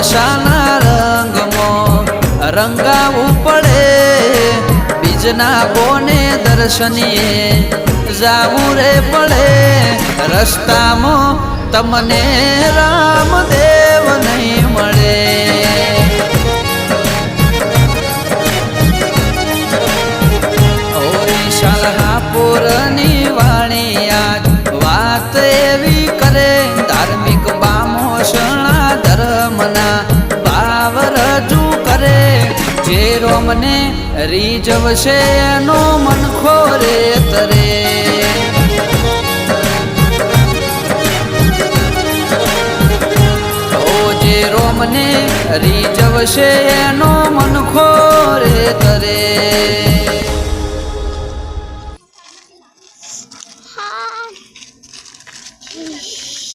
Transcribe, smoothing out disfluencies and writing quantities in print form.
નશાના રંગમાં રંગાવું પડે બીજના બોને દર્શનીએ જાવું રે પડે રસ્તામાં તમને રામદેવ નહીં મળે શાલહાપુરની વાણી આજ વાત એવી કરે ધાર્મિક બામોષણા ધર્મના ભાવ રજૂ કરે જે રોમને રીઝવશે એનો મન ખોરે તરે જે રોમને રીઝવશે એનો મન ખોરે તરે